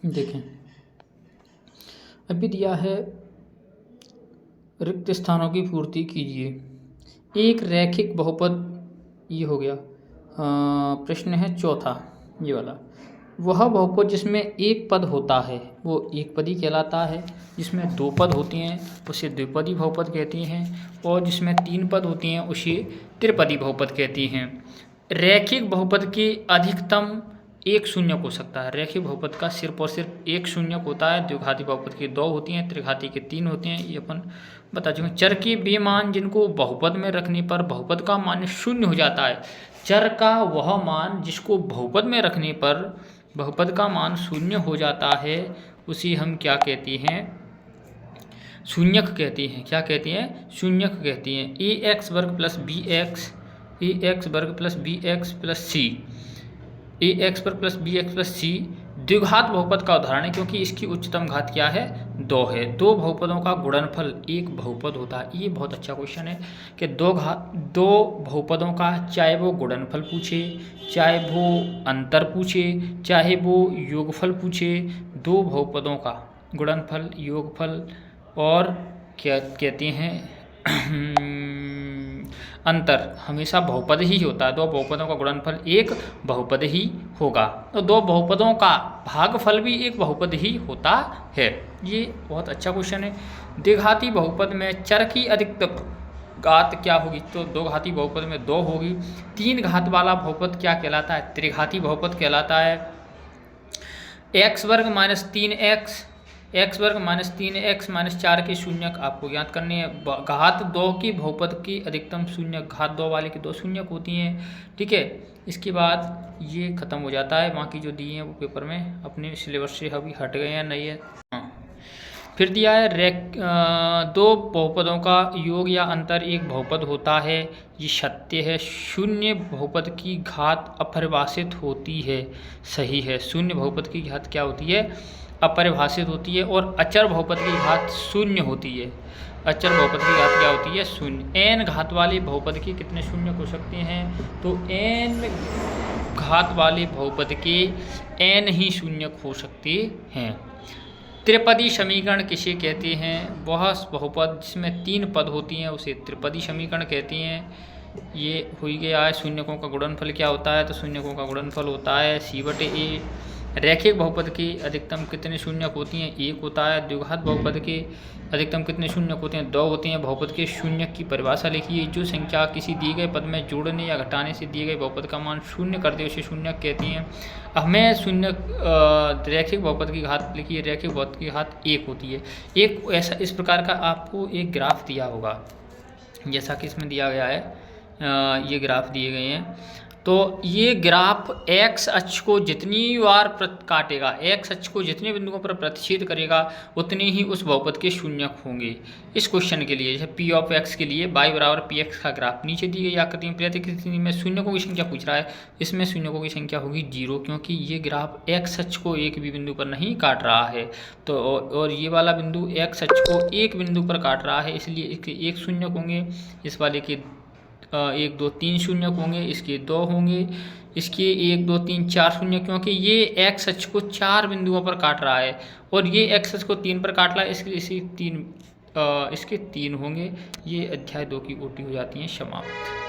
देखें, अभी दिया है रिक्त स्थानों की पूर्ति कीजिए। एक रैखिक बहुपद, ये हो गया। प्रश्न है चौथा, ये वाला। वह बहुपद जिसमें एक पद होता है वो एक पदी कहलाता है, जिसमें दो पद होती हैं उसे द्विपदी बहुपद कहती हैं, और जिसमें तीन पद होती हैं उसे त्रिपदी बहुपद कहती हैं। रैखिक बहुपद के अधिकतम एक शून्यक हो सकता है। रैखिक बहुपद का सिर्फ और सिर्फ एक शून्यक होता है। द्विघाती बहुपद के दो होती हैं, त्रिघाती के तीन होते हैं, ये अपन बता चुके हैं। चर के वे मान जिनको बहुपद में रखने पर बहुपद का मान शून्य हो जाता है। चर का वह मान जिसको बहुपद में रखने पर बहुपद का मान शून्य हो जाता है उसी हम क्या कहते हैं? शून्यक कहते हैं। क्या कहते हैं? शून्यक कहते हैं। ए एक्स वर्ग प्लस बी एक्स, ए एक्स वर्ग प्लस बी एक्स प्लस सी, ए एक्स वर्ग प्लस बी एक्स प्लस सी द्विघात बहुपद का उदाहरण है, क्योंकि इसकी उच्चतम घात क्या है? 2 है। दो बहुपदों का गुणनफल एक बहुपद होता है। ये बहुत अच्छा क्वेश्चन है कि दो बहुपदों का, चाहे वो गुणनफल पूछे, चाहे वो अंतर पूछे, चाहे वो योगफल पूछे, दो बहुपदों का गुणनफल, योगफल और क्या कहते हैं अंतर हमेशा बहुपद ही होता है। दो बहुपदों का गुणनफल एक बहुपद ही होगा, तो दो बहुपदों का भागफल भी एक बहुपद ही होता है। ये बहुत अच्छा क्वेश्चन है। द्विघाती बहुपद में चर की अधिकतम घात क्या होगी? तो दो घाती बहुपद में 2 होगी। तीन घात वाला बहुपद क्या कहलाता है? त्रिघाती बहुपद कहलाता है। एक्स वर्ग माइनस 3x, एक्स वर्ग माइनस 3x माइनस 4 के शून्यक आपको याद करने हैं। घात 2 की बहुपद की अधिकतम शून्यक, घात 2 वाले की 2 शून्यक होती हैं। ठीक है, इसके बाद ये खत्म हो जाता है। बाकी जो दिए हैं वो पेपर में अपने सिलेबस से अभी हट गए हैं, नहीं है। हाँ, फिर दिया है दो बहुपदों का योग या अंतर एक बहुपद होता है। ये सत्य है। शून्य बहुपद की घात अपरिभाषित होती है। सही है। शून्य बहुपद की घात क्या होती है? अपरिभाषित होती है। और अचर बहुपद की घात शून्य होती है। अचर बहुपद की घात क्या होती है? शून्य। एन घात वाले बहुपद के कितने शून्य हो सकते हैं? तो एन घात वाले बहुपद के एन ही शून्य हो सकते हैं। त्रिपदी समीकरण किसे कहते हैं? वह बहुपद जिसमें 3 पद होती हैं उसे त्रिपदी समीकरण कहते हैं। ये हो गया है। शून्यकों का गुणनफल क्या होता है? तो शून्यकों का गुणनफल होता है c/a। रैखिक बहुपद के अधिकतम कितने शून्यक होती हैं? 1 होता है। द्विघात बहुपद के अधिकतम कितने शून्यक होते हैं? 2 होते हैं। बहुपद के शून्यक की परिभाषा लिखिए। जो संख्या किसी दिए गए पद में जोड़ने या घटाने से दिए गए बहुपद का मान शून्य कर दे उसे शून्यक कहते हैं। हमें शून्य रैखिक बहुपद की घात लिखिए। रैखिक बहुपद की घात 1 होती है। एक ऐसा इस प्रकार का आपको एक ग्राफ दिया होगा, जैसा कि इसमें दिया गया है। ये ग्राफ दिए गए हैं। तो ये ग्राफ x अक्ष को जितनी बार काटेगा, x अक्ष को जितने बिंदुओं पर प्रतिच्छेद करेगा उतने ही उस बहुपद के शून्यक होंगे। इस क्वेश्चन के लिए जैसे p ऑफ x के लिए y बराबर px का ग्राफ नीचे दी गई आकृति में प्रत्येक स्थिति में शून्यकों की संख्या पूछ रहा है। इसमें शून्यकों की संख्या होगी 0, क्योंकि ये ग्राफ x अक्ष को एक भी बिंदु पर नहीं काट रहा है। तो और ये वाला बिंदु x अक्ष को एक बिंदु पर काट रहा है, इसलिए इसके 1 शून्यक होंगे। इस वाले के 1 2 3 शून्यक होंगे। इसके 2 होंगे। इसके 1 2 3 4 शून्य, क्योंकि ये एक्स अक्ष को 4 बिंदुओं पर काट रहा है और ये एक्स अक्ष को 3 पर काट रहा है, इसके 3 होंगे। ये अध्याय 2 की ओटी हो जाती है समाप्त।